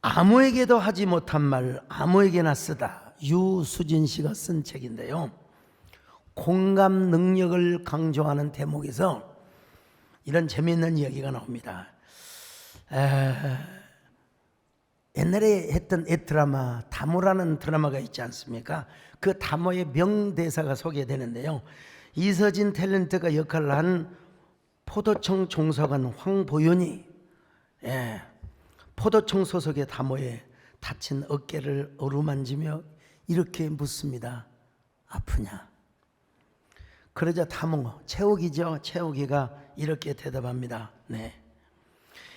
아무에게도 하지 못한 말 아무에게나 쓰다, 유수진 씨가 쓴 책인데요, 공감 능력을 강조하는 대목에서 이런 재미있는 이야기가 나옵니다. 옛날에 했던 드라마 다모라는 드라마가 있지 않습니까? 그 다모의 명대사가 소개되는데요, 이서진 탤런트가 역할을 한 포도청 종사관 황보윤이 포도청 소속의 다모에 다친 어깨를 어루만지며 이렇게 묻습니다. 아프냐? 그러자 다모, 채옥이죠. 채옥이가 이렇게 대답합니다. 네.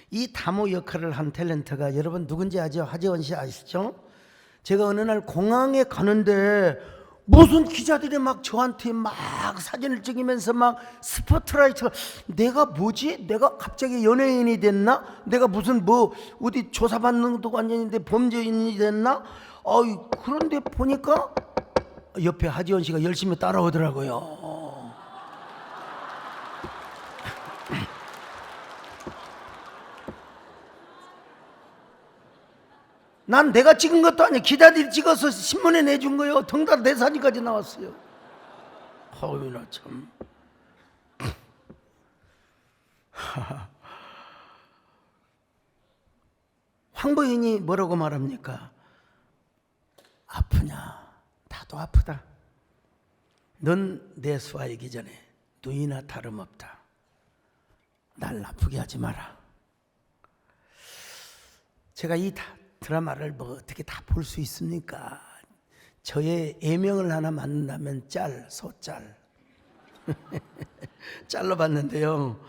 이 다모 역할을 한 탤런트가 여러분 누군지 아죠? 하재원 씨 아시죠? 제가 어느 날 공항에 가는데 무슨 기자들이 막 저한테 막 사진을 찍으면서 막 스포트라이트가, 내가 뭐지? 내가 갑자기 연예인이 됐나? 내가 무슨 뭐 어디 조사받는 것도 아닌데 범죄인이 됐나? 그런데 보니까 옆에 하지원 씨가 열심히 따라오더라고요. 난 내가 찍은 것도 아니야. 기자들이 찍어서 신문에 내준 거예요. 덩달아 내 사진까지 나왔어요. 나 참. 황보인이 뭐라고 말합니까? 아프냐? 나도 아프다. 넌 내 수하이기 전에 누이나 다름없다. 날 아프게 하지 마라. 제가 이 드라마를 뭐 어떻게 다 볼 수 있습니까? 저의 예명을 하나 만든다면 소짤 짤로 봤는데요.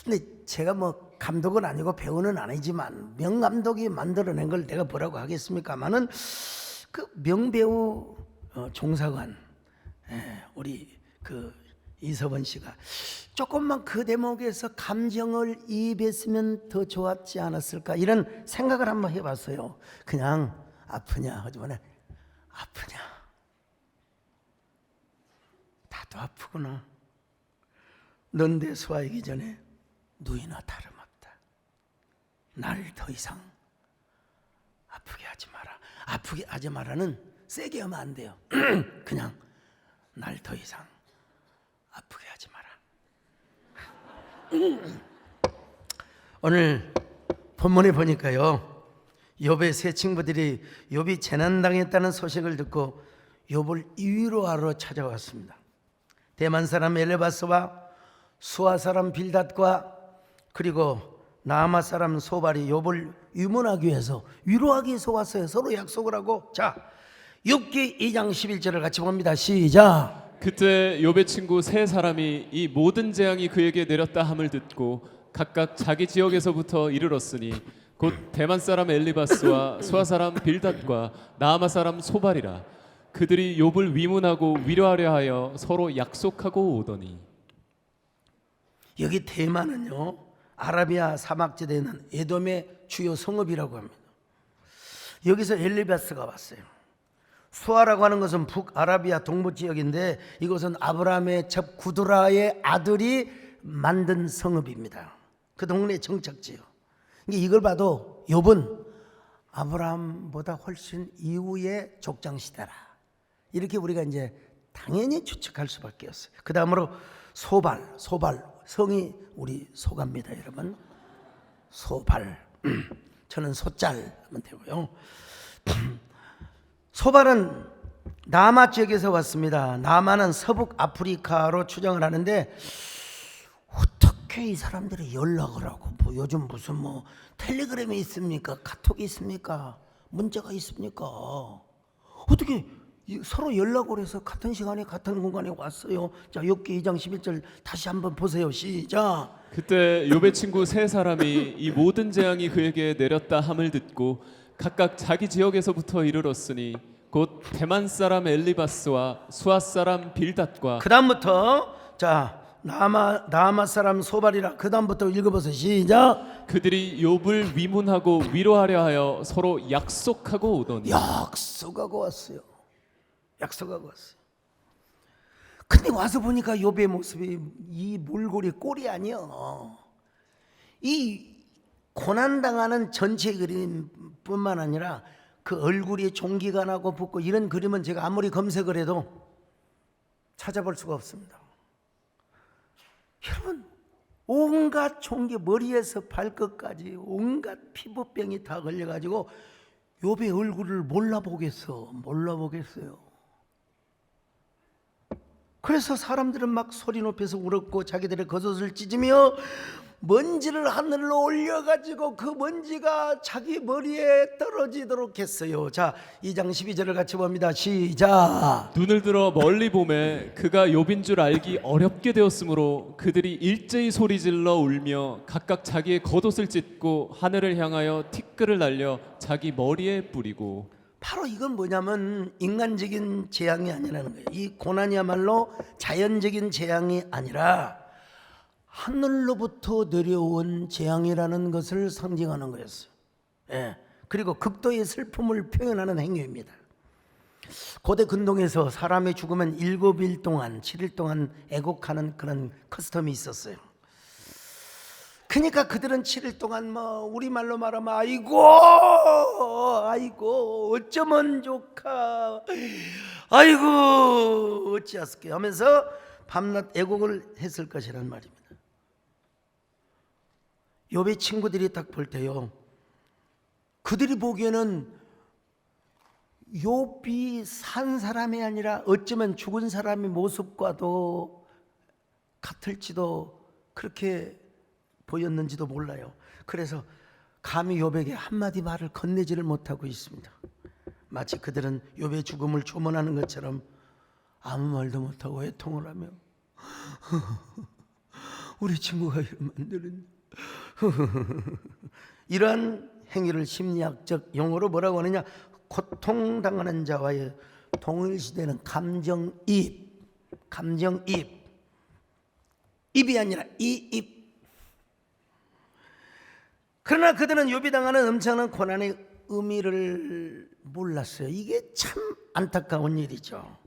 근데 제가 뭐 감독은 아니고 배우는 아니지만 명감독이 만들어낸 걸 내가 뭐라고 하겠습니까마는 그 명배우 종사관 우리 그 이서번 씨가 조금만 그 대목에서 감정을 이입했으면 더 좋았지 않았을까, 이런 생각을 한번 해봤어요. 그냥 아프냐 하지만 아프냐, 나도 아프구나. 넌 내 수하이기 전에 누이나 다름없다. 날 더 이상 아프게 하지 마라. 아프게 하지 마라는 세게 하면 안 돼요. 그냥 날 더 이상 아프게 하지 마라. 오늘 본문에 보니까요, 욥의 세 친구들이 욥이 재난당했다는 소식을 듣고 욥을 위로하러 찾아왔습니다. 대만 사람 엘레바스와 수아 사람 빌닷과 그리고 나아마 사람 소발이 욥을 유문하기 위해서, 위로하기 위해서 왔어요. 서로 약속을 하고. 자, 욥기 2장 11절을 같이 봅니다. 시작. 그때 욥의 친구 세 사람이 이 모든 재앙이 그에게 내렸다 함을 듣고 각각 자기 지역에서부터 이르렀으니 곧 대만 사람 엘리바스와 수아 사람 빌닷과 나아마 사람 소발이라. 그들이 욥을 위문하고 위로하려 하여 서로 약속하고 오더니. 여기 대만은요, 아라비아 사막지대에 있는 에돔의 주요 성읍이라고 합니다. 여기서 엘리바스가 왔어요. 수아라고 하는 것은 북아라비아 동부 지역인데 이곳은 아브라함의 첩 구드라의 아들이 만든 성읍입니다. 그 동네 정착지요. 이걸 봐도 욥은 아브라함보다 훨씬 이후의 족장 시대라, 이렇게 우리가 이제 당연히 추측할 수밖에 없어요. 그 다음으로 소발, 성이 우리 소갑니다, 여러분. 소발. 저는 소짤 하면 되고요. 소발은 나아마 지역에서 왔습니다. 나아마는 서북 아프리카로 추정을 하는데 어떻게 이 사람들이 연락을 하고, 뭐 요즘 무슨 뭐 텔레그램이 있습니까? 카톡이 있습니까? 문자가 있습니까? 어떻게 서로 연락을 해서 같은 시간에 같은 공간에 왔어요? 자, 욥기 2장 11절 다시 한번 보세요. 시작. 그때 욥의 친구 세 사람이 이 모든 재앙이 그에게 내렸다 함을 듣고 각각 자기 지역에서부터 이르렀으니 곧 대만 사람 엘리바스와 수아 사람 빌닷과. 그 다음부터 자, 나아마 사람 소발이라. 그 다음부터 읽어보세요. 시작. 그들이 욥을 위문하고 위로하려 하여 서로 약속하고 오더니. 약속하고 왔어요. 근데 와서 보니까 욥의 모습이 이 몰골이 꼴이 아니야. 이 고난당하는 전체 그림뿐만 아니라 그 얼굴이 종기가 나고 붓고 이런 그림은 제가 아무리 검색을 해도 찾아볼 수가 없습니다. 여러분, 온갖 종기, 머리에서 발끝까지 온갖 피부병이 다 걸려가지고 욥의 얼굴을 몰라보겠어요. 그래서 사람들은 막 소리 높여서 울었고 자기들의 겉옷을 찢으며 먼지를 하늘로 올려가지고 그 먼지가 자기 머리에 떨어지도록 했어요. 자, 2장 12절을 같이 봅니다. 시작. 눈을 들어 멀리 보매 그가 욥인 줄 알기 어렵게 되었으므로 그들이 일제히 소리질러 울며 각각 자기의 겉옷을 찢고 하늘을 향하여 티끌을 날려 자기 머리에 뿌리고. 바로 이건 뭐냐면 인간적인 재앙이 아니라는 거예요. 이 고난이야말로 자연적인 재앙이 아니라 하늘로부터 내려온 재앙이라는 것을 상징하는 거였어요. 예. 그리고 극도의 슬픔을 표현하는 행위입니다. 고대 근동에서 사람의 죽으면 7일 동안 7일 동안 애곡하는 그런 커스텀이 있었어요. 그러니까 그들은 7일 동안 뭐 우리말로 말하면 아이고 어쩌면 좋까, 아이고 어찌하스께 하면서 밤낮 애곡을 했을 것이란 말입니다. 욥의 친구들이 딱 볼 때요, 그들이 보기에는 욥이 산 사람이 아니라 어쩌면 죽은 사람의 모습과도 같을지도 그렇게 보였는지도 몰라요. 그래서 감히 욥에게 한마디 말을 건네지를 못하고 있습니다. 마치 그들은 욥의 죽음을 조문하는 것처럼 아무 말도 못하고 애통을 하며 우리 친구가 이러면 안 되는데 이러한 행위를 심리학적 용어로 뭐라고 하느냐, 고통당하는 자와의 동일시되는 감정이입, 입이 아니라 이입. 그러나 그들은 욥이 당하는 엄청난 고난의 의미를 몰랐어요. 이게 참 안타까운 일이죠.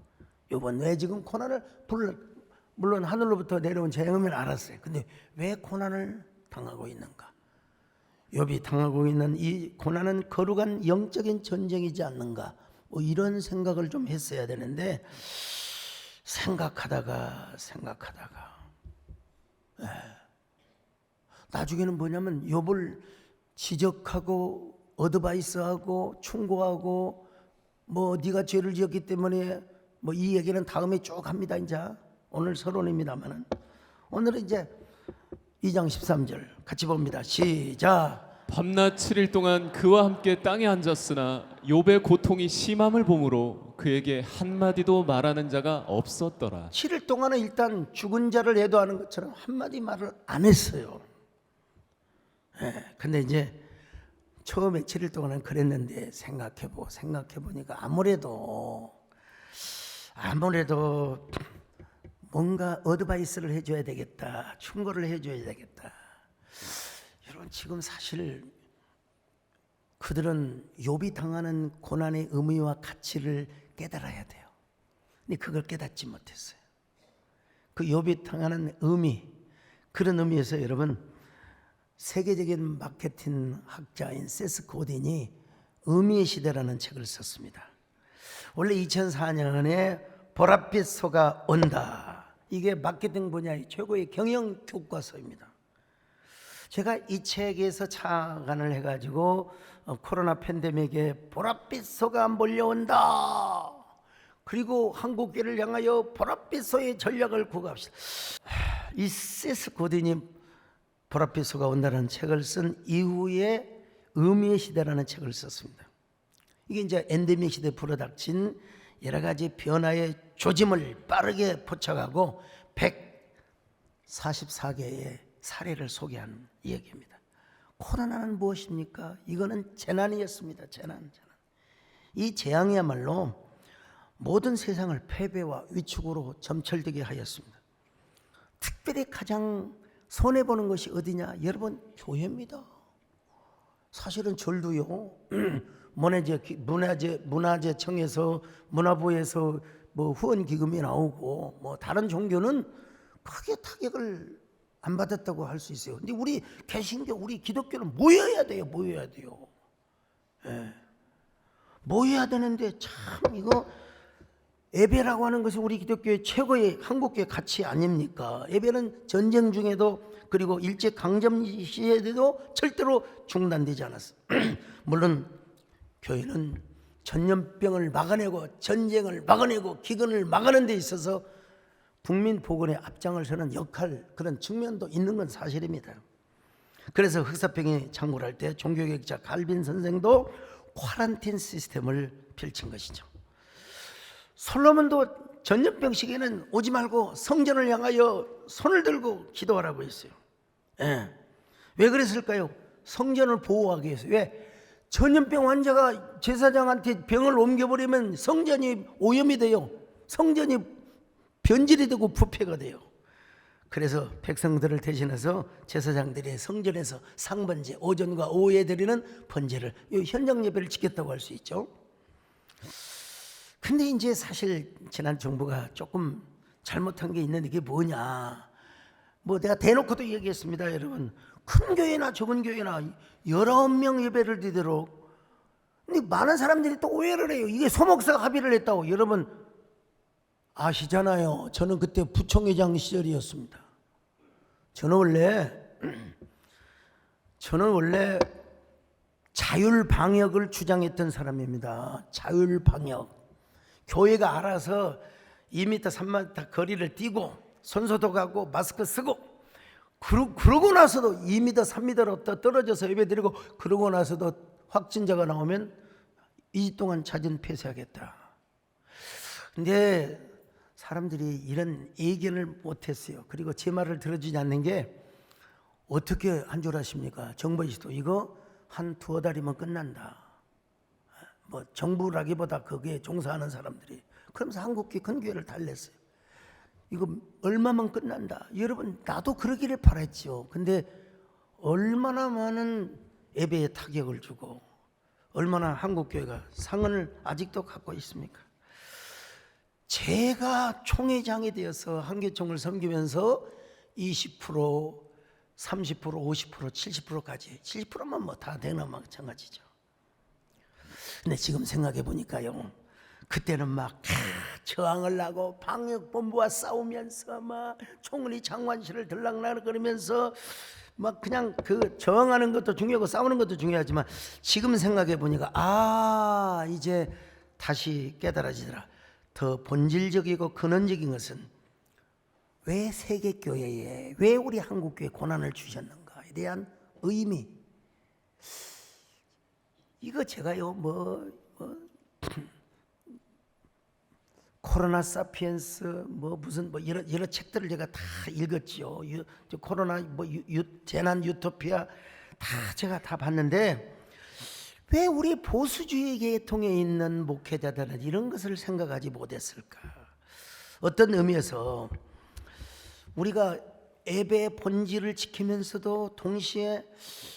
욥은 왜 지금 고난을, 물론 하늘로부터 내려온 재앙을 알았어요. 근데 왜 고난을 당하고 있는가? 욥이 당하고 있는 이 고난은 거룩한 영적인 전쟁이지 않는가? 뭐 이런 생각을 좀 했어야 되는데 생각하다가 나중에는 뭐냐면 욥을 지적하고 어드바이스하고 충고하고 뭐 네가 죄를 지었기 때문에 뭐 이 얘기는 다음에 쭉 합니다. 이제 오늘 서론입니다만은 오늘은 이제 2장 13절 같이 봅니다. 시작. 밤낮 7일 동안 그와 함께 땅에 앉았으나 욥의 고통이 심함을 보므로 그에게 한마디도 말하는 자가 없었더라. 7일 동안은 일단 죽은 자를 애도하는 것처럼 한마디 말을 안 했어요. 근데 이제 처음에 7일 동안은 그랬는데 생각해보니까 아무래도 뭔가 어드바이스를 해줘야 되겠다, 충고를 해줘야 되겠다. 여러분, 지금 사실 그들은 욥이 당하는 고난의 의미와 가치를 깨달아야 돼요. 근데 그걸 깨닫지 못했어요. 그 욥이 당하는 의미, 그런 의미에서 여러분, 세계적인 마케팅 학자인 세스 고딘이 의미의 시대라는 책을 썼습니다. 원래 2004년에 보랏빛 소가 온다, 이게 마케팅 분야의 최고의 경영 교과서입니다. 제가 이 책에서 착안을 해가지고 코로나 팬데믹에 보랏빛 소가 몰려온다, 그리고 한국계를 향하여 보랏빛 소의 전략을 구가합시다. 이 세스 고딘이 보랏빛 소가 온다는 책을 쓴 이후에 의미의 시대라는 책을 썼습니다. 이게 이제 엔데믹 시대에 불어닥친 여러 가지 변화의 조짐을 빠르게 포착하고 144개의 사례를 소개한 이야기입니다. 코로나는 무엇입니까? 이거는 재난이었습니다. 재난. 이 재앙이야말로 모든 세상을 패배와 위축으로 점철되게 하였습니다. 특별히 가장 손해보는 것이 어디냐? 여러분, 교회입니다. 사실은 절도요, 문화재청에서, 문화부에서 뭐 후원기금이 나오고, 뭐 다른 종교는 크게 타격을 안 받았다고 할 수 있어요. 근데 우리 개신교, 우리 기독교는 모여야 돼요. 모여야 돼요. 예. 모여야 되는데 참 이거 예배라고 하는 것이 우리 기독교의 최고의 한국교의 가치 아닙니까? 예배는 전쟁 중에도 그리고 일제 강점 시에도 절대로 중단되지 않았어. 물론 교회는 전염병을 막아내고 전쟁을 막아내고 기근을 막아내는 데 있어서 국민 복원에 앞장을 서는 역할, 그런 측면도 있는 건 사실입니다. 그래서 흑사병이 창궐할 때 종교개혁자 칼빈 선생도 쿼런틴 시스템을 펼친 것이죠. 솔로몬도 전염병 시기에는 오지 말고 성전을 향하여 손을 들고 기도하라고 했어요. 예. 왜 그랬을까요? 성전을 보호하기 위해서. 왜? 전염병 환자가 제사장한테 병을 옮겨버리면 성전이 오염이 돼요. 성전이 변질이 되고 부패가 돼요. 그래서 백성들을 대신해서 제사장들이 성전에서 상번제, 오전과 오후에 드리는 번제를, 현장 예배를 지켰다고 할 수 있죠. 근데 이제 사실 지난 정부가 조금 잘못한 게 있는데 이게 뭐냐, 뭐 내가 대놓고도 얘기했습니다. 여러분, 큰 교회나 적은 교회나 19명 예배를 드리도록, 근데 많은 사람들이 또 오해를 해요. 이게 소목사가 합의를 했다고. 여러분 아시잖아요. 저는 그때 부총회장 시절이었습니다. 저는 원래 자율방역을 주장했던 사람입니다. 자율방역. 교회가 알아서 2m, 3m 거리를 뛰고 손소독하고 마스크 쓰고, 그러고 나서도 2m, 3m로 떨어져서 예배드리고, 그러고 나서도 확진자가 나오면 2주 동안 자진 폐쇄하겠다. 근데 사람들이 이런 예견을 못했어요. 그리고 제 말을 들어주지 않는 게, 어떻게 한 줄 아십니까? 정부에서도 이거 한 두어 달이면 끝난다. 뭐 정부라기보다 거기에 종사하는 사람들이. 그러면서 한국교회 큰 교회를 달랬어요. 이거 얼마면 끝난다. 여러분, 나도 그러기를 바랬죠. 근데 얼마나 많은 예배에 타격을 주고, 얼마나 한국교회가 상흔을 아직도 갖고 있습니까? 제가 총회장이 되어서 한교총을 섬기면서 20%, 30%, 50%, 70%까지, 70%만 뭐 다 되나 마찬가지죠. 근데 지금 생각해 보니까요, 그때는 막 저항을 하고 방역본부와 싸우면서 막 총리 장관실을 들락날락 그러면서 막 그냥 그 저항하는 것도 중요하고 싸우는 것도 중요하지만, 지금 생각해 보니까 이제 다시 깨달아지더라. 더 본질적이고 근원적인 것은 왜 세계교회에, 왜 우리 한국교회에 고난을 주셨는가에 대한 의미. 이거 제가요 코로나 사피엔스 무슨 여러 책들을 제가 다 읽었지요. 코로나 재난 유토피아 다 제가 다 봤는데, 왜 우리 보수주의 계통에 있는 목회자들은 이런 것을 생각하지 못했을까? 어떤 의미에서 우리가 예배의 본질을 지키면서도 동시에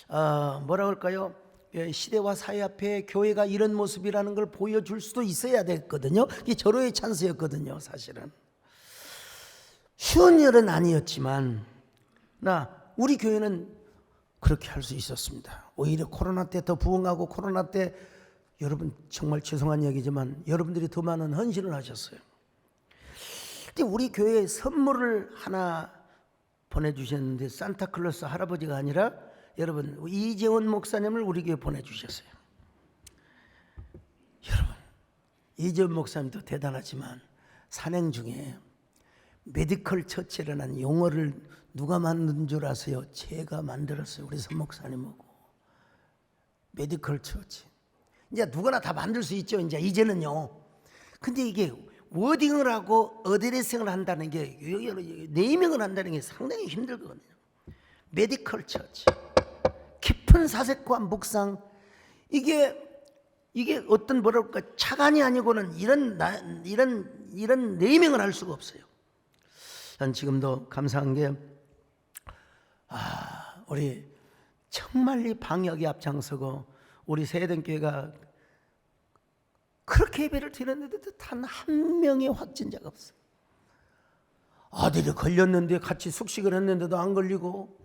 뭐라 그럴까요? 시대와 사회 앞에 교회가 이런 모습이라는 걸 보여줄 수도 있어야 됐거든요. 이게 절호의 찬스였거든요. 사실은 쉬운 일은 아니었지만 우리 교회는 그렇게 할 수 있었습니다. 오히려 코로나 때 더 부흥하고, 코로나 때 여러분 정말 죄송한 얘기지만 여러분들이 더 많은 헌신을 하셨어요. 근데 우리 교회에 선물을 하나 보내주셨는데, 산타클로스 할아버지가 아니라 여러분 이재원 목사님을 우리 교회에 보내주셨어요. 여러분, 이재원 목사님도 대단하지만 산행 중에 메디컬 처치라는 용어를 누가 만든 줄 아세요? 제가 만들었어요. 우리 선 목사님하고. 메디컬 처치. 이제 누구나 다 만들 수 있죠. 이제는요. 근데 이게 워딩을 하고 어드레싱을 한다는 게, 네이밍을 한다는 게 상당히 힘들거든요. 메디컬 처치. 깊은 사색과 묵상. 이게 어떤 뭐랄까 차관이 아니고는 이런 네이밍을 할 수가 없어요. 전 지금도 감사한 게, 우리 정말 이 방역에 앞장서고 우리 세대교회가 그렇게 예배를 드렸는데도 단 한 명의 확진자가 없어요. 아들이 걸렸는데 같이 숙식을 했는데도 안 걸리고,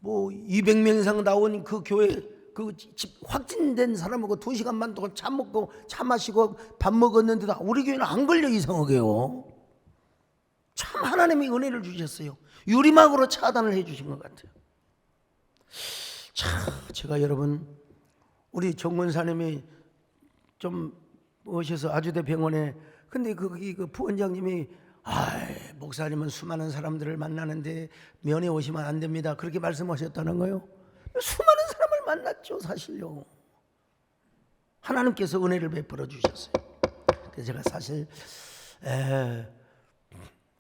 뭐 200명 이상 나온 그 교회 그 집 확진된 사람하고 2시간만 동안 차 먹고 차 마시고 밥 먹었는데도 우리 교회는 안 걸려. 이상하게요. 참 하나님이 은혜를 주셨어요. 유리막으로 차단을 해 주신 것 같아요. 참 제가 여러분, 우리 정권사님이 좀 오셔서 아주대 병원에, 근데 거기 그 부원장님이 목사님은 수많은 사람들을 만나는데 면회 오시면 안 됩니다, 그렇게 말씀하셨다는 거예요. 수많은 사람을 만났죠 사실요. 하나님께서 은혜를 베풀어 주셨어요. 그래서 제가 사실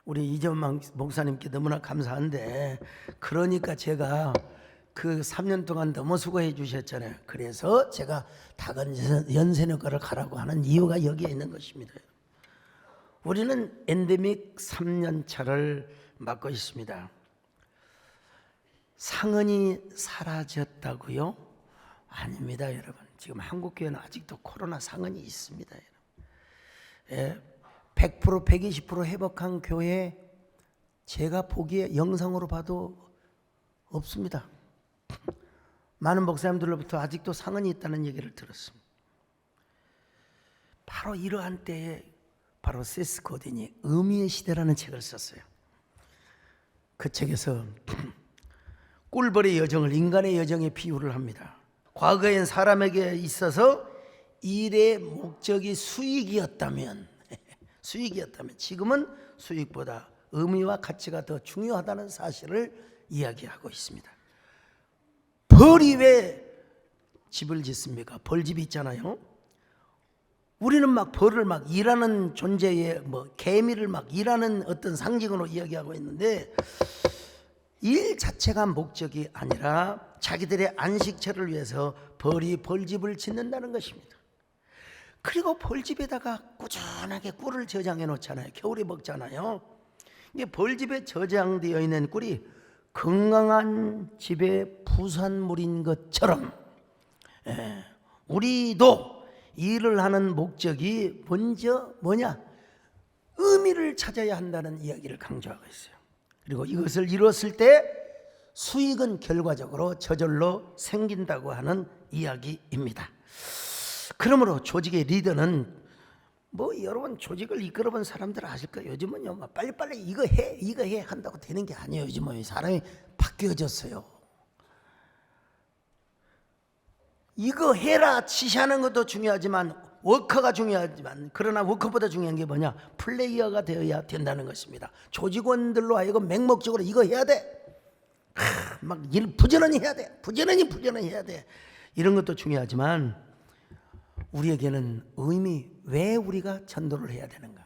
우리 이전만 목사님께 너무나 감사한데, 그러니까 제가 그 3년 동안 너무 수고해 주셨잖아요. 그래서 제가 다근 연세내과를 가라고 하는 이유가 여기에 있는 것입니다. 우리는 엔데믹 3년 차를 맞고 있습니다. 상흔이 사라졌다고요? 아닙니다, 여러분. 지금 한국교회는 아직도 코로나 상흔이 있습니다, 여러분. 100%, 120% 회복한 교회 제가 보기에 영상으로 봐도 없습니다. 많은 목사님들로부터 아직도 상흔이 있다는 얘기를 들었습니다. 바로 이러한 때에 바로 세스 고딘이 의미의 시대라는 책을 썼어요. 그 책에서 꿀벌의 여정을 인간의 여정에 비유를 합니다. 과거엔 사람에게 있어서 일의 목적이 수익이었다면 지금은 수익보다 의미와 가치가 더 중요하다는 사실을 이야기하고 있습니다. 벌이 왜 집을 짓습니까? 벌집이 있잖아요. 우리는 막 벌을 막 일하는 존재의 개미를 막 일하는 어떤 상징으로 이야기하고 있는데, 일 자체가 목적이 아니라 자기들의 안식처를 위해서 벌이 벌집을 짓는다는 것입니다. 그리고 벌집에다가 꾸준하게 꿀을 저장해 놓잖아요. 겨울에 먹잖아요. 이게 벌집에 저장되어 있는 꿀이 건강한 집의 부산물인 것처럼, 우리도 일을 하는 목적이 먼저 뭐냐? 의미를 찾아야 한다는 이야기를 강조하고 있어요. 그리고 이것을 이뤘을 때 수익은 결과적으로 저절로 생긴다고 하는 이야기입니다. 그러므로 조직의 리더는 여러분 조직을 이끌어본 사람들 아실 거예요. 요즘은요 빨리빨리 이거 해 한다고 되는 게 아니에요. 요즘은 사람이 바뀌어졌어요. 이거 해라 지시하는 것도 중요하지만 워커가 중요하지만, 그러나 워커보다 중요한 게 뭐냐? 플레이어가 되어야 된다는 것입니다. 조직원들로 하여금 맹목적으로 이거 해야 돼, 막 일 부지런히 해야 돼, 부지런히 해야 돼, 이런 것도 중요하지만 우리에게는 의미, 왜 우리가 전도를 해야 되는가,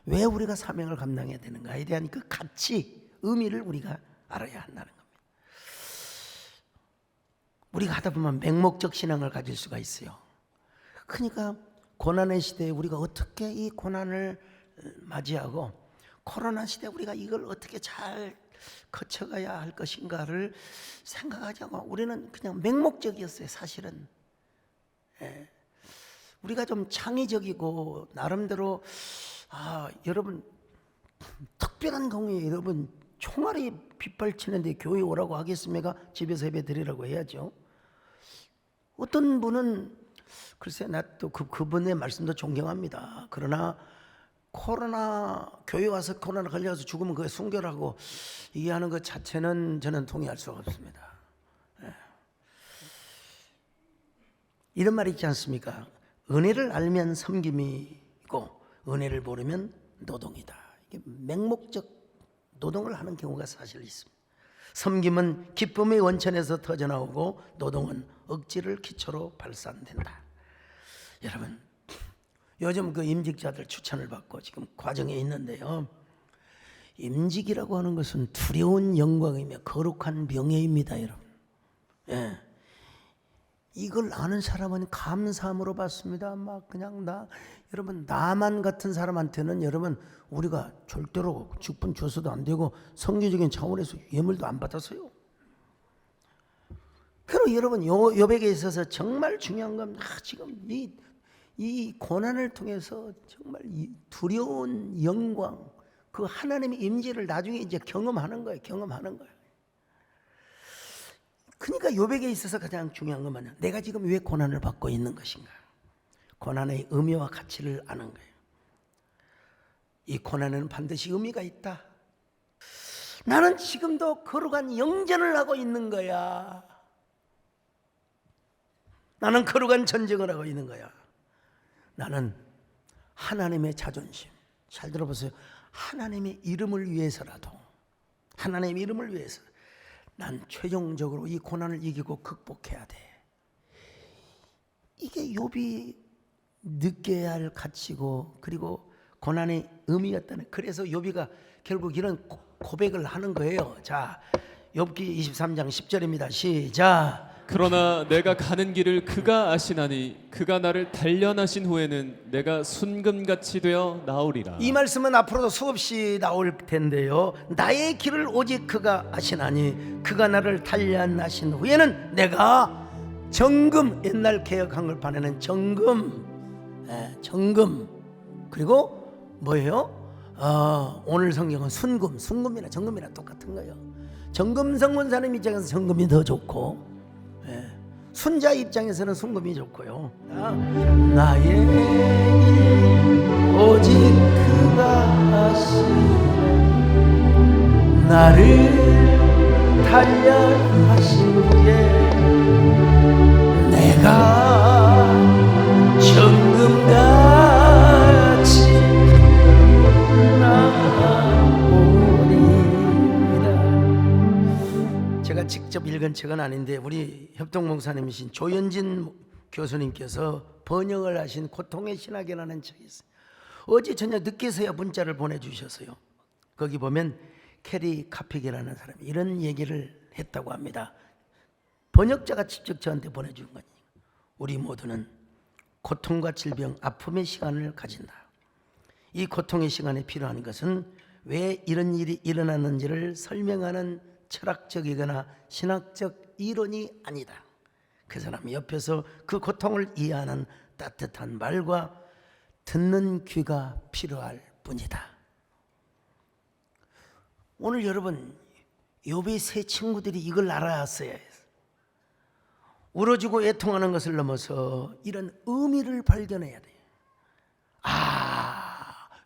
왜 우리가 사명을 감당해야 되는가에 대한 그 가치, 의미를 우리가 알아야 한다는 겁니다. 우리가 하다 보면 맹목적 신앙을 가질 수가 있어요. 그러니까 고난의 시대에 우리가 어떻게 이 고난을 맞이하고, 코로나 시대에 우리가 이걸 어떻게 잘 거쳐가야 할 것인가를 생각하지 않고 우리는 그냥 맹목적이었어요, 사실은. 우리가 좀 창의적이고 나름대로 여러분 특별한 경우에 여러분 총알이 빗발치는데 교회 오라고 하겠습니까? 집에서 예배 드리라고 해야죠. 어떤 분은 글쎄 나 또 그분의 말씀도 존경합니다. 그러나 코로나 교회 와서 코로나 걸려서 죽으면 그게 순결하고 이게 하는 것 자체는 저는 동의할 수가 없습니다. 이런 말이 있지 않습니까? 은혜를 알면 섬김이고 은혜를 모르면 노동이다. 이게 맹목적 노동을 하는 경우가 사실 있습니다. 섬김은 기쁨의 원천에서 터져나오고 노동은 억지를 기초로 발산된다. 여러분, 요즘 그 임직자들 추천을 받고 지금 과정에 있는데요, 임직이라고 하는 것은 두려운 영광이며 거룩한 명예입니다, 여러분. 이걸 아는 사람은 감사함으로 받습니다. 막 그냥 여러분 나만 같은 사람한테는 여러분 우리가 절대로 직분 줘서도 안 되고 성교적인 차원에서 예물도 안 받았어요. 그리고 여러분 여백에 있어서 정말 중요한 건 지금 이 고난을 통해서 정말 이 두려운 영광, 그 하나님의 임재를 나중에 이제 경험하는 거예요. 경험하는 거예요. 그러니까 욥에게 있어서 가장 중요한 건 뭐냐? 내가 지금 왜 고난을 받고 있는 것인가? 고난의 의미와 가치를 아는 거예요. 이 고난에는 반드시 의미가 있다. 나는 지금도 거룩한 영전을 하고 있는 거야. 나는 거룩한 전쟁을 하고 있는 거야. 나는 하나님의 자존심, 잘 들어보세요. 하나님의 이름을 위해서라도, 하나님의 이름을 위해서 난 최종적으로 이 고난을 이기고 극복해야 돼. 이게 욥이 느껴야 할 가치고, 그리고 고난의 의미였다는. 그래서 욥이가 결국 이런 고백을 하는 거예요. 자, 욥기 23장 10절입니다. 시작. 그러나 내가 가는 길을 그가 아시나니 그가 나를 단련하신 후에는 내가 순금같이 되어 나오리라. 이 말씀은 앞으로도 수없이 나올 텐데요. 나의 길을 오직 그가 아시나니 그가 나를 단련하신 후에는 내가 정금, 옛날 개혁 한글판에는 정금, 정금, 그리고 뭐예요? 오늘 성경은 순금, 순금이나 정금이나 똑같은 거예요. 정금 성문사님 입장에서 정금이 더 좋고, 순자 입장에서는 순금이 좋고요. 나의 길 오직 그가 아시네 나를 단련하신 후에 내가 정금같이 나오리라. 제가 직접 읽은 책은 아닌데 우리 협동목사님이신 조현진 교수님께서 번역을 하신 고통의 신학이라는 책이 있어요. 어제 저녁 늦게서야 문자를 보내주셨어요. 거기 보면 캐리 카픽이라는 사람이 이런 얘기를 했다고 합니다. 번역자가 직접 저한테 보내준 거니, 우리 모두는 고통과 질병, 아픔의 시간을 가진다. 이 고통의 시간에 필요한 것은 왜 이런 일이 일어났는지를 설명하는 철학적이거나 신학적 이론이 아니다. 그 사람 옆에서 그 고통을 이해하는 따뜻한 말과 듣는 귀가 필요할 뿐이다. 오늘 여러분, 욥의 세 친구들이 이걸 알아왔어야 해요. 울어주고 애통하는 것을 넘어서 이런 의미를 발견해야 돼요.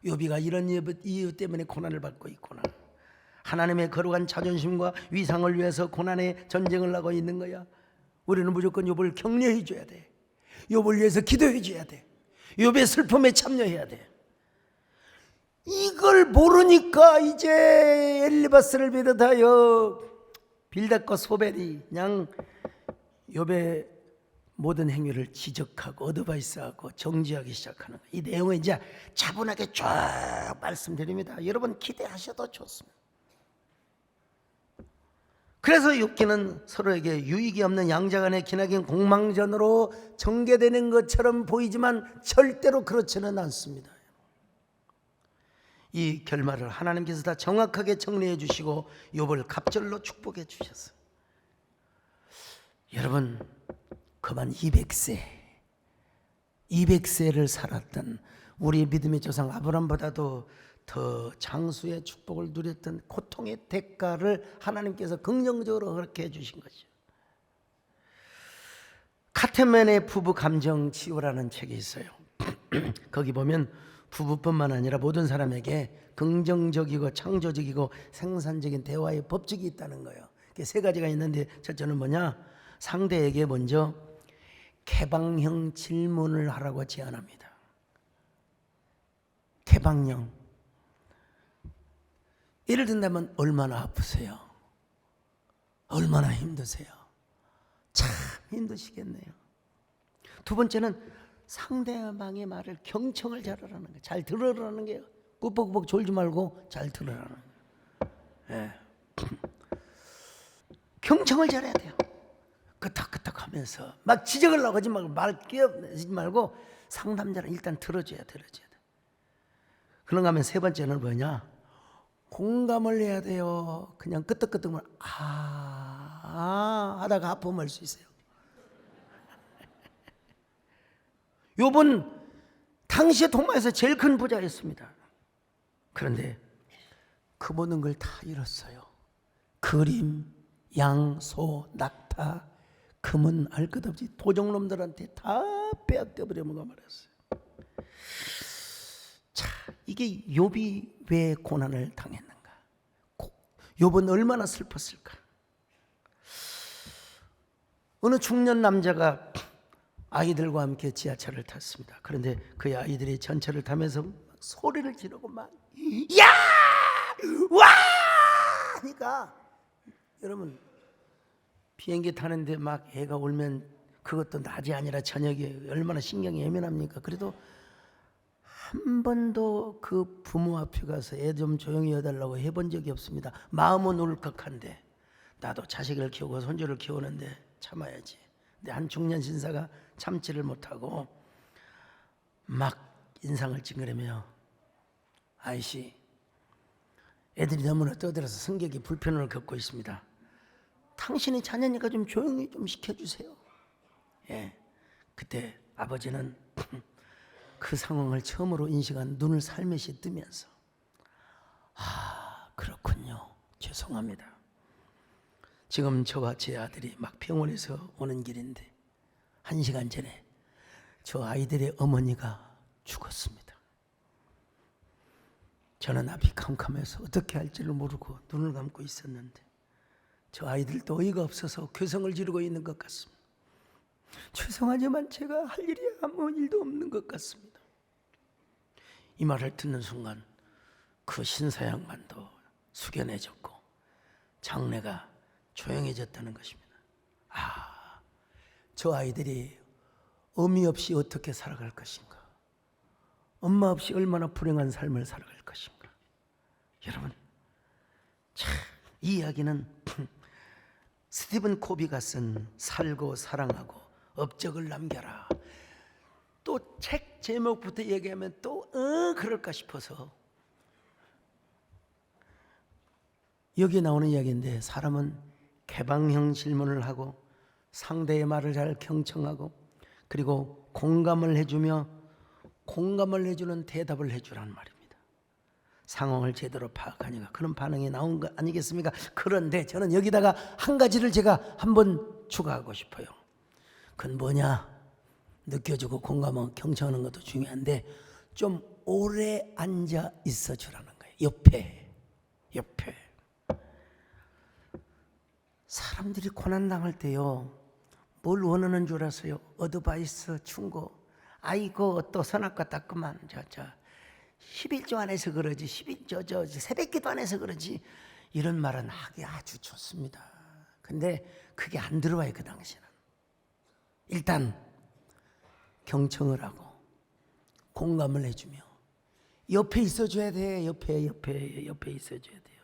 욥이가 이런 이유 때문에 고난을 받고 있구나. 하나님의 거룩한 자존심과 위상을 위해서 고난의 전쟁을 하고 있는 거야. 우리는 무조건 욥을 격려해 줘야 돼. 욥을 위해서 기도해 줘야 돼. 욥의 슬픔에 참여해야 돼. 이걸 모르니까 이제 엘리바스를 비롯하여 빌닷과 소벨이 그냥 욥의 모든 행위를 지적하고 어드바이스하고 정지하기 시작하는 거예요. 이 내용을 이제 차분하게 쭉 말씀드립니다. 여러분 기대하셔도 좋습니다. 그래서 욥기는 서로에게 유익이 없는 양자간의 기나긴 공방전으로 전개되는 것처럼 보이지만 절대로 그렇지는 않습니다. 이 결말을 하나님께서 다 정확하게 정리해 주시고 욥을 갑절로 축복해 주셨어요. 여러분, 그만 200세를 살았던 우리 믿음의 조상 아브람보다도 더 장수의 축복을 누렸던 고통의 대가를 하나님께서 긍정적으로 그렇게 해주신 거죠. 카테맨의 부부 감정 치유라는 책이 있어요. 거기 보면 부부뿐만 아니라 모든 사람에게 긍정적이고 창조적이고 생산적인 대화의 법칙이 있다는 거예요. 세 가지가 있는데 첫째는 뭐냐? 상대에게 먼저 개방형 질문을 하라고 제안합니다. 개방형. 예를 든다면 얼마나 아프세요? 얼마나 힘드세요? 참 힘드시겠네요. 두 번째는 상대방의 말을 경청을 잘하라는 거예요. 잘 들으라는 게요. 꾸벅꾸벅 졸지 말고 잘 들으라는 거예요. 예. 경청을 잘해야 돼요. 끄덕끄덕 하면서 막 지적을 하지 말고 말 끼어내지 말고 상담자는 일단 들어줘야 돼. 그런가 하면 세 번째는 뭐냐? 공감을 해야 돼요. 그냥 끄덕끄덕만 하다가 아픔을 할 수 있어요. 욥은 당시의 동마에서 제일 큰 부자였습니다. 그런데 그 모든 걸 다 잃었어요. 그림, 양, 소, 낙타, 금은 알 것 없이 도적놈들한테 다 빼앗겨버려 먹어 말았어요. 자, 이게 욥이 왜 고난을 당했는가? 욥은 얼마나 슬펐을까? 어느 중년 남자가 아이들과 함께 지하철을 탔습니다. 그런데 그 아이들이 전철을 타면서 소리를 지르고 막 야! 와! 하니까 여러분 비행기 타는데 막 애가 울면 그것도 낮이 아니라 저녁에 얼마나 신경이 예민합니까? 그래도 한 번도 그 부모 앞에 가서 애 좀 조용히 해달라고 해본 적이 없습니다. 마음은 울컥한데 나도 자식을 키우고 손주를 키우는데 참아야지. 근데 한 중년 신사가 참지를 못하고 막 인상을 찡그리며 아이씨, 애들이 너무나 떠들어서 성격이 불편을 겪고 있습니다. 당신이 자녀니까 좀 조용히 좀 시켜주세요. 예, 그때 아버지는 그 상황을 처음으로 인식한 눈을 살며시 뜨면서 아, 그렇군요. 죄송합니다. 지금 저와 제 아들이 막 병원에서 오는 길인데 1시간 전에 저 아이들의 어머니가 죽었습니다. 저는 앞이 캄캄해서 어떻게 할지를 모르고 눈을 감고 있었는데 저 아이들도 어이가 없어서 괴성을 지르고 있는 것 같습니다. 죄송하지만 제가 할 일이 아무 일도 없는 것 같습니다. 이 말을 듣는 순간 그 신사 양반도 숙연해졌고 장례가 조용해졌다는 것입니다. 아, 저 아이들이 어미 없이 어떻게 살아갈 것인가? 엄마 없이 얼마나 불행한 삶을 살아갈 것인가? 여러분, 참, 이 이야기는 스티븐 코비가 쓴 살고 사랑하고 업적을 남겨라. 또 책 제목부터 얘기하면 또 그럴까 싶어서 여기 나오는 이야기인데 사람은 개방형 질문을 하고 상대의 말을 잘 경청하고 그리고 공감을 해주며 공감을 해주는 대답을 해주라는 말입니다. 상황을 제대로 파악하니까 그런 반응이 나온 거 아니겠습니까? 그런데 저는 여기다가 한 가지를 제가 한번 추가하고 싶어요. 그건 뭐냐? 느껴주고 공감하고 경청하는 것도 중요한데 좀 오래 앉아 있어 주라는 거예요. 옆에. 사람들이 고난당할 때요, 뭘 원하는 줄 아세요? 어드바이스, 충고. 아이고 또 선악과 닦구만. 저 11조 안에서 그러지, 11조 새벽기도 안에서 그러지, 이런 말은 하기 아주 좋습니다. 근데 그게 안 들어와요. 그 당시는 일단 경청을 하고 공감을 해주며 옆에 있어줘야 돼. 옆에 있어줘야 돼요.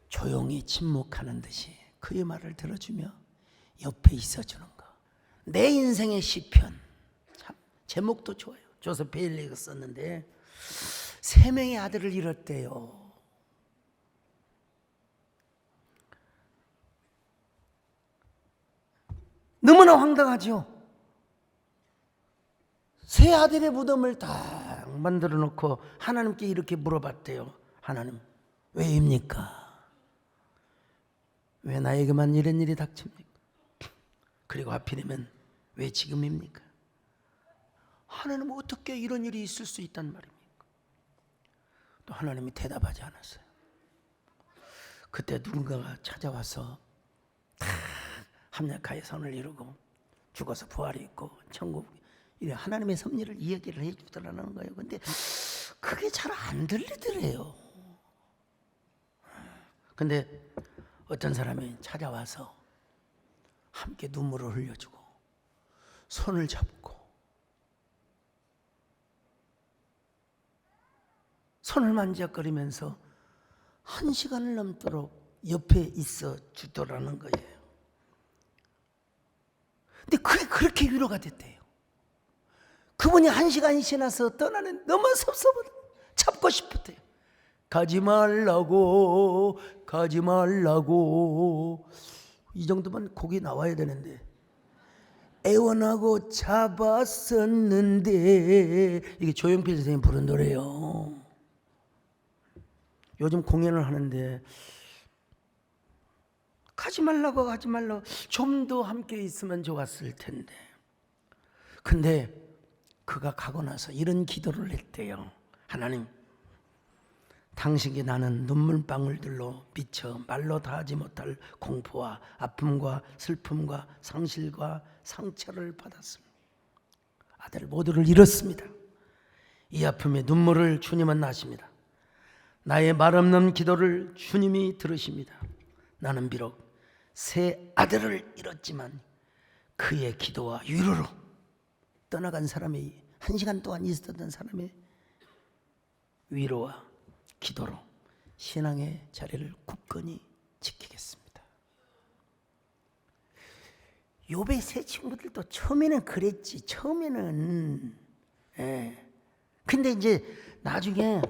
조용히 침묵하는 듯이 그의 말을 들어주며 옆에 있어주는 거. 내 인생의 시편, 참 제목도 좋아요. 조셉 베일리가 썼는데 3명의 아들을 잃었대요. 너무나 황당하죠. 세 아들의 무덤을 딱 만들어 놓고 하나님께 이렇게 물어봤대요. 하나님, 왜입니까? 왜 나에게만 이런 일이 닥칩니까? 그리고 하필이면 왜 지금입니까? 하나님, 어떻게 이런 일이 있을 수 있단 말입니까? 또 하나님이 대답하지 않았어요. 그때 누군가가 찾아와서 다 합력하여 선을 이루고 죽어서 부활이 있고 천국, 하나님의 섭리를 이야기를 해주더라는 거예요. 근데 그게 잘 안 들리더래요. 근데 어떤 사람이 찾아와서 함께 눈물을 흘려주고 손을 잡고 손을 만져거리면서 1시간을 넘도록 옆에 있어 주더라는 거예요. 근데 그게 그렇게 위로가 됐대요. 그분이 1시간이 지나서 떠나는 너무 섭섭하다. 잡고 싶었대요. 가지 말라고 이 정도면 곡이 나와야 되는데 애원하고 잡았었는데, 이게 조용필 선생님 부른 노래예요. 요즘 공연을 하는데 가지 말라고 좀 더 함께 있으면 좋았을 텐데. 근데 그가 가고 나서 이런 기도를 했대요. 하나님, 당신께 나는 눈물방울들로 비쳐 말로 다하지 못할 공포와 아픔과 슬픔과 상실과 상처를 받았습니다. 아들 모두를 잃었습니다. 이 아픔의 눈물을 주님은 아십니다. 나의 말없는 기도를 주님이 들으십니다. 나는 비록 새 아들을 잃었지만 그의 기도와 위로로 떠나간 사람이, 1시간 동안 있었던 사람의 위로와 기도로 신앙의 자리를 굳건히 지키겠습니다. 욥의 세 친구들도 처음에는 그랬지. 처음에는. 근데 이제 나중에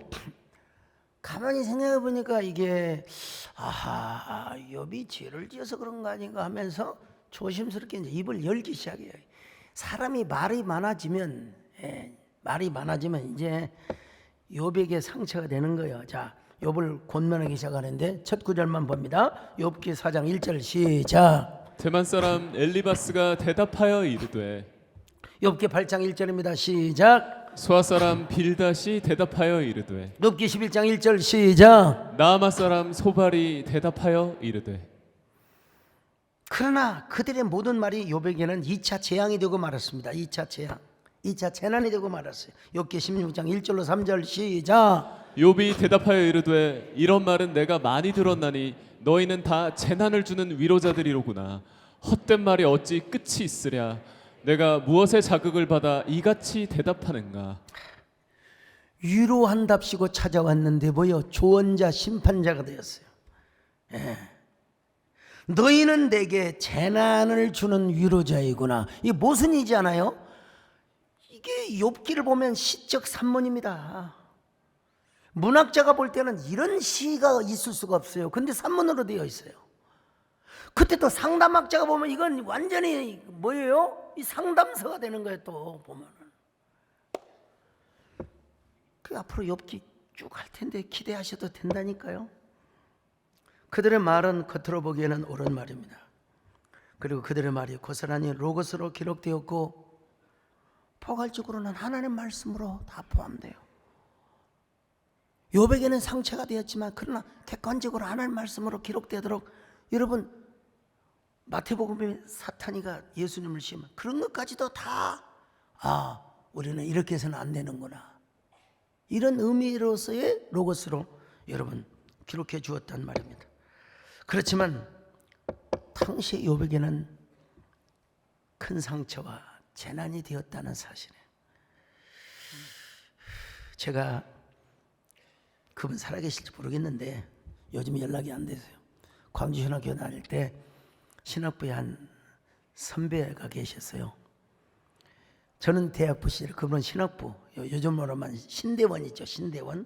가만히 생각해 보니까 이게 욥이 죄를 지어서 그런 거 아닌가 하면서 조심스럽게 이제 입을 열기 시작해요. 사람이 말이 많아지면 이제 욥에게 상처가 되는 거예요. 자, 욥을 권면하기 시작하는데 첫 구절만 봅니다. 욥기 4장 1절 시작. 대만 사람 엘리바스가 대답하여 이르되. 욥기 8장 1절입니다. 시작. 소아 사람 빌닷이 대답하여 이르되. 욥기 11장 1절 시작. 나아마 사람 소발이 대답하여 이르되. 그러나 그들의 모든 말이 욥에게는 2차 재앙이 되고 말았습니다. 2차 재앙, 2차 재난이 되고 말았어요. 욥기 16장 1절로 3절 시작. 욥이 대답하여 이르되 이런 말은 내가 많이 들었나니 너희는 다 재난을 주는 위로자들이로구나. 헛된 말이 어찌 끝이 있으랴. 내가 무엇의 자극을 받아 이같이 대답하는가. 위로한답시고 찾아왔는데 뭐요? 조언자 심판자가 되었어요. 너희는 내게 재난을 주는 위로자이구나. 이게 모순이지 않아요? 이게 욥기를 보면 시적 산문입니다. 문학자가 볼 때는 이런 시가 있을 수가 없어요. 근데 산문으로 되어 있어요. 그때 또 상담학자가 보면 이건 완전히 뭐예요? 이 상담서가 되는 거예요. 또 보면은 그 앞으로 욥기 쭉 할 텐데 기대하셔도 된다니까요. 그들의 말은 겉으로 보기에는 옳은 말입니다. 그리고 그들의 말이 고스란히 로고스로 기록되었고 포괄적으로는 하나님 말씀으로 다 포함돼요. 욥에게는 상처가 되었지만 그러나 객관적으로 하나님 말씀으로 기록되도록, 여러분 마태복음에 사탄이가 예수님을 시면 그런 것까지도 다 우리는 이렇게 해서는 안 되는구나, 이런 의미로서의 로고스로 여러분 기록해 주었단 말입니다. 그렇지만 당시 욥에게는 큰 상처와 재난이 되었다는 사실에 제가 그분 살아계실지 모르겠는데 요즘 연락이 안 되세요. 광주신학교 다닐 때 신학부에 한 선배가 계셨어요. 저는 대학부 시절, 그분은 신학부, 요즘으로만 신대원 있죠, 신대원.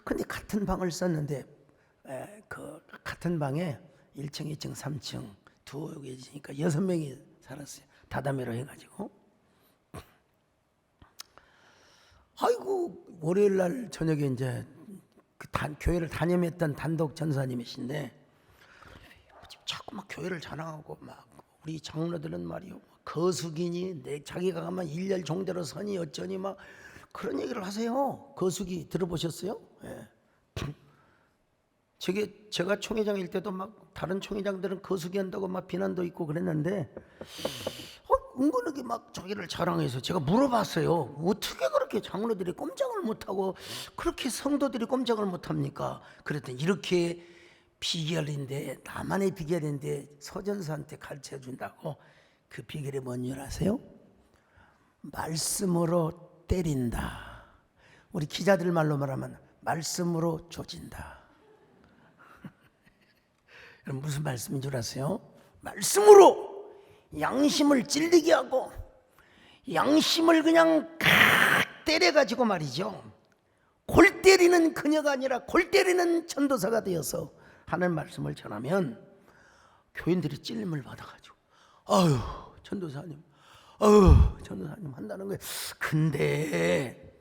근데 같은 방을 썼는데 그 같은 방에 1층, 2층, 3층 두 계시니까 6명이 살았어요. 다다미로 해가지고. 아이고 월요일 날 저녁에 이제 그 교회를 담임했던 단독 전사님이신데 자꾸 막 교회를 자랑하고 막 우리 장로들은 말이요 거수기니 자기가 가면 일렬 종대로 서니 어쩌니 막 그런 얘기를 하세요. 거수기 들어보셨어요? 예. 제가 총회장일 때도 막 다른 총회장들은 거수기 한다고 막 비난도 있고 그랬는데 은근하게 막 자기를 자랑해서 제가 물어봤어요. 어떻게 그렇게 장로들이 꼼짝을 못하고 그렇게 성도들이 꼼짝을 못합니까? 그랬더니 이렇게 비결인데, 나만의 비결인데 서전사한테 가르쳐준다고. 그 비결이 뭔 줄 아세요? 말씀으로 때린다. 우리 기자들 말로 말하면 말씀으로 조진다. 여러분 무슨 말씀인 줄 아세요? 말씀으로 양심을 찔리게 하고 양심을 그냥 칵 때려가지고 말이죠. 골 때리는 그녀가 아니라 골 때리는 전도사가 되어서 하나님 말씀을 전하면 교인들이 찔림을 받아가지고 아유 전도사님 한다는 거예요. 근데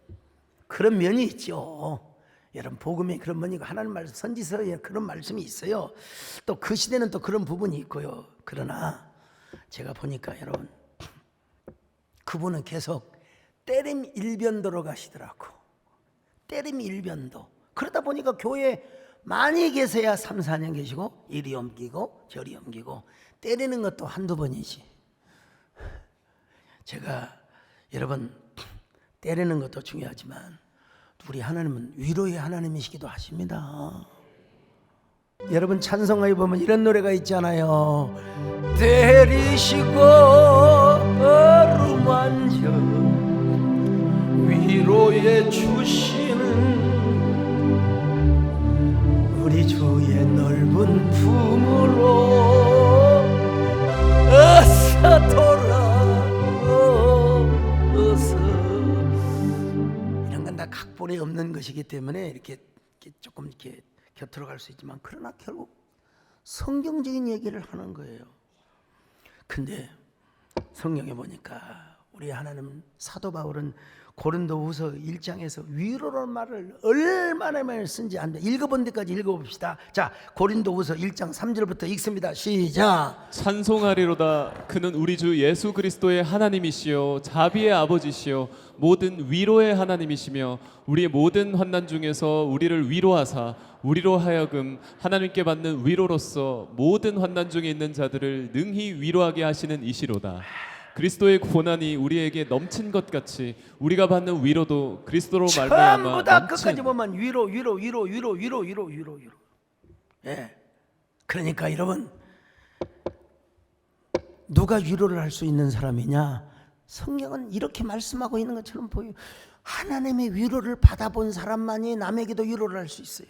그런 면이 있죠. 여러분 복음에 그런 뭐니까 하나님 말씀 선지서에 그런 말씀이 있어요. 또 그 시대는 또 그런 부분이 있고요. 그러나 제가 보니까 여러분 그분은 계속 때림 일변도로 가시더라고. 때림 일변도. 그러다 보니까 교회에 많이 계세야 3, 4년 계시고 이리 옮기고 저리 옮기고 때리는 것도 한두 번이지. 제가 여러분 때리는 것도 중요하지만 우리 하나님은 위로의 하나님이시기도 하십니다. 여러분 찬송가에 보면 이런 노래가 있잖아요. 때리시고 어루만져 위로해 주시는 우리 주의 넓은 품으로 어서 돌아오소. 이런 건 다 각본에 없는 것이기 때문에 이렇게 조금 이렇게 곁으로 갈 수 있지만 그러나 결국 성경적인 얘기를 하는 거예요. 근데 성경에 보니까 우리 하나님 사도 바울은 고린도후서 1장에서 위로라는 말을 얼마나 많이 쓴지 안 돼. 읽어본 데까지 읽어봅시다. 자, 고린도후서 1장 3절부터 읽습니다. 시작. 찬송하리로다. 그는 우리 주 예수 그리스도의 하나님이시요 자비의 아버지시요 모든 위로의 하나님이시며 우리의 모든 환난 중에서 우리를 위로하사 우리로 하여금 하나님께 받는 위로로서 모든 환난 중에 있는 자들을 능히 위로하게 하시는 이시로다. 그리스도의 고난이 우리에게 넘친 것 같이 우리가 받는 위로도 그리스도로 말미암아 전부 다 넘친. 끝까지 보면 위로. 예. 그러니까 여러분 누가 위로를 할 수 있는 사람이냐? 성경은 이렇게 말씀하고 있는 것처럼 보여요. 하나님의 위로를 받아본 사람만이 남에게도 위로를 할 수 있어요.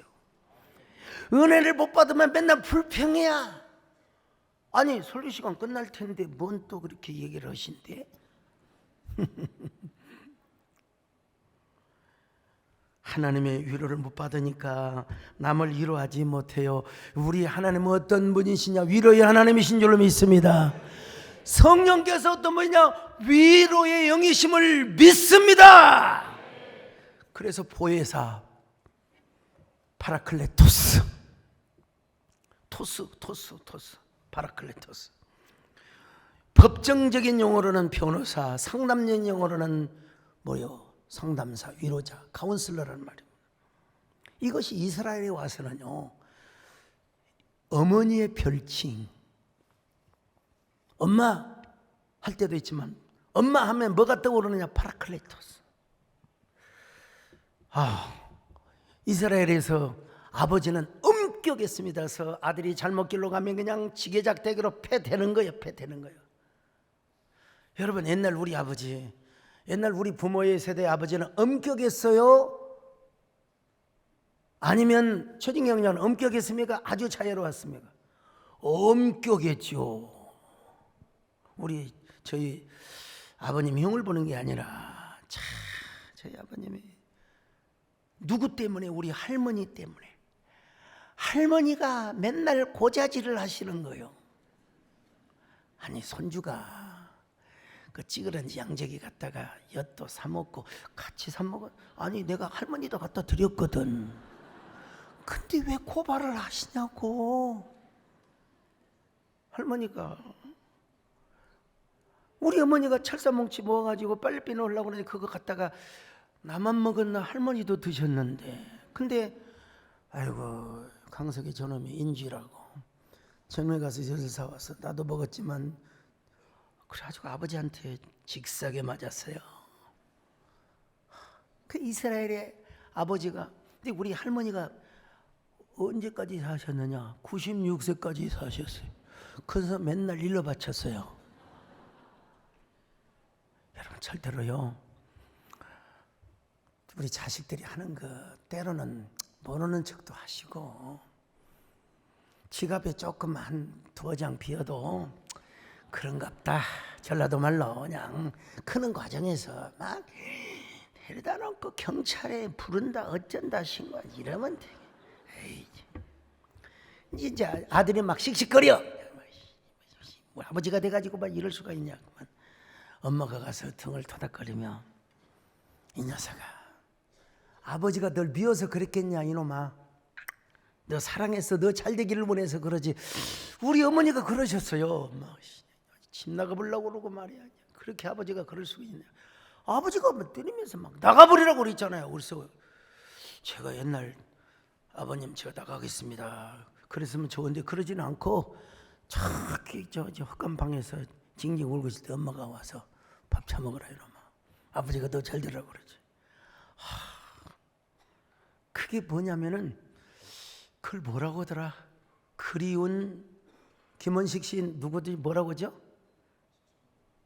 은혜를 못 받으면 맨날 불평해야. 아니 설교 시간 끝날 텐데 뭔 또 그렇게 얘기를 하신대? 하나님의 위로를 못 받으니까 남을 위로하지 못해요. 우리 하나님은 어떤 분이시냐? 위로의 하나님이신 줄로 믿습니다. 성령께서 어떤 분이냐? 위로의 영이심을 믿습니다. 그래서 보혜사 파라클레토스 토스 파라클레토스. 법정적인 용어로는 변호사, 상담적인 용어로는 뭐요? 상담사, 위로자, 카운슬러라는 말입니다. 이것이 이스라엘에 와서는요, 어머니의 별칭, 엄마 할 때도 있지만 엄마 하면 뭐가 떠오르느냐? 파라클레토스. 이스라엘에서 아버지는 엄격했습니다. 그래서 아들이 잘못 길로 가면 그냥 지게작대기로 패대는 거예요. 여러분 옛날 우리 아버지, 옛날 우리 부모의 세대 아버지는 엄격했어요? 아니면 초딩경련 엄격했습니까? 아주 자유로웠습니까? 엄격했죠. 저희 아버님 형을 보는 게 아니라 저희 아버님이 누구 때문에? 우리 할머니 때문에. 할머니가 맨날 고자질을 하시는 거예요. 아니 손주가 그 찌그러진 양재기 갖다가 엿도 사 먹고 같이 사 먹어. 아니 내가 할머니도 갖다 드렸거든. 근데 왜 고발을 하시냐고. 할머니가 우리 어머니가 철사뭉치 모아가지고 빨리 넣으려고 그러는데 그거 갖다가 나만 먹었나? 할머니도 드셨는데. 근데 아이고 강석이 저놈이 인쥐라고 전에 가서 젖을 사와서 나도 먹었지만 그래가지고 아버지한테 직사게 맞았어요. 그 이스라엘의 아버지가. 근데 우리 할머니가 언제까지 사셨느냐? 96세까지 사셨어요. 그래서 맨날 일러 바쳤어요. 여러분 절대로요, 우리 자식들이 하는 거 때로는 모르는 척도 하시고 지갑에 조금 한 2장 비어도 그런갑다 전라도 말로 그냥 크는 과정에서 막 데려다 놓고 경찰에 부른다 어쩐다 신고 이러면 돼. 에이, 이제 아들이 막 씩씩거려. 뭐 아버지가 돼가지고 막 이럴 수가 있냐. 엄마가 가서 등을 토닥거리며 이 녀석아 아버지가 널 미워서 그랬겠냐 이놈아. 너 사랑해서 너 잘되기를 원해서 그러지. 우리 어머니가 그러셨어요. 집 나가보려고 그러고 말이야. 그렇게 아버지가 그럴 수 있냐. 아버지가 막 때리면서 막 나가버리라고 그랬잖아요. 그래서 제가 옛날 아버님 제가 나가겠습니다 그랬으면 좋은데 그러지는 않고 저기 저 헛간 방에서 징징 울고 있을 때 엄마가 와서 밥 처먹으라 이놈아. 아버지가 너 잘 되라고 그러지. 그게 뭐냐면은 그걸 뭐라고 하더라. 그리운 김원식 씨 누구지 뭐라고 하죠?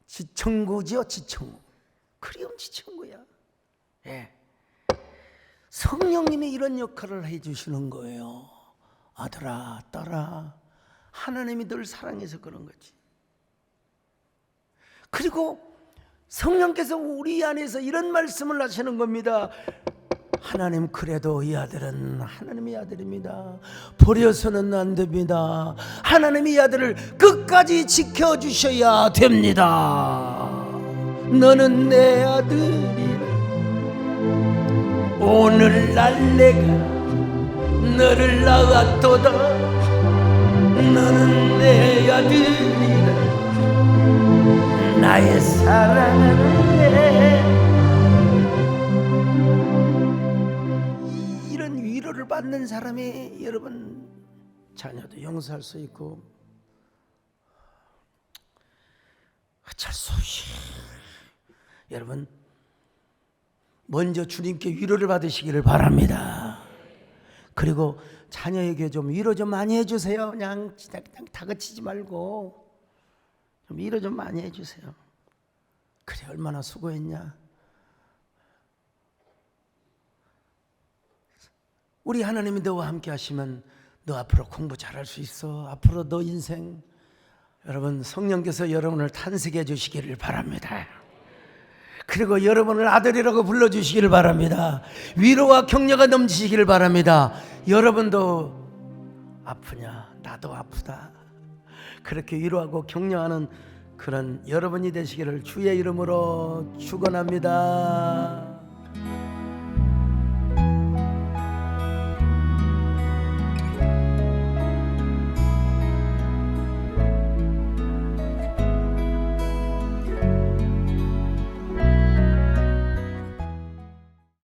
지청구죠. 지청구. 그리운 지청구야. 예. 성령님이 이런 역할을 해주시는 거예요. 아들아 딸아 하나님이 널 사랑해서 그런 거지. 그리고 성령께서 우리 안에서 이런 말씀을 하시는 겁니다. 하나님 그래도 이 아들은 하나님의 아들입니다. 버려서는 안 됩니다. 하나님이 이 아들을 끝까지 지켜주셔야 됩니다. 너는 내 아들이라. 오늘날 내가 너를 낳았도다. 너는 내 아들이라. 나의 사랑하는 내. 이런 위로를 받는 사람이 여러분 자녀도 용서할 수 있고 어쩔 수 없이 여러분 먼저 주님께 위로를 받으시기를 바랍니다. 그리고 자녀에게 좀 위로 좀 많이 해주세요. 그냥 다그치지 말고 좀 위로 좀 많이 해주세요. 그래 얼마나 수고했냐. 우리 하나님이 너와 함께 하시면 너 앞으로 공부 잘할 수 있어. 앞으로 너 인생 여러분 성령께서 여러분을 탄식해 주시기를 바랍니다. 그리고 여러분을 아들이라고 불러주시기를 바랍니다. 위로와 격려가 넘치시기를 바랍니다. 여러분도 아프냐? 나도 아프다. 그렇게 위로하고 격려하는 그런 여러분이 되시기를 주의 이름으로 축원합니다.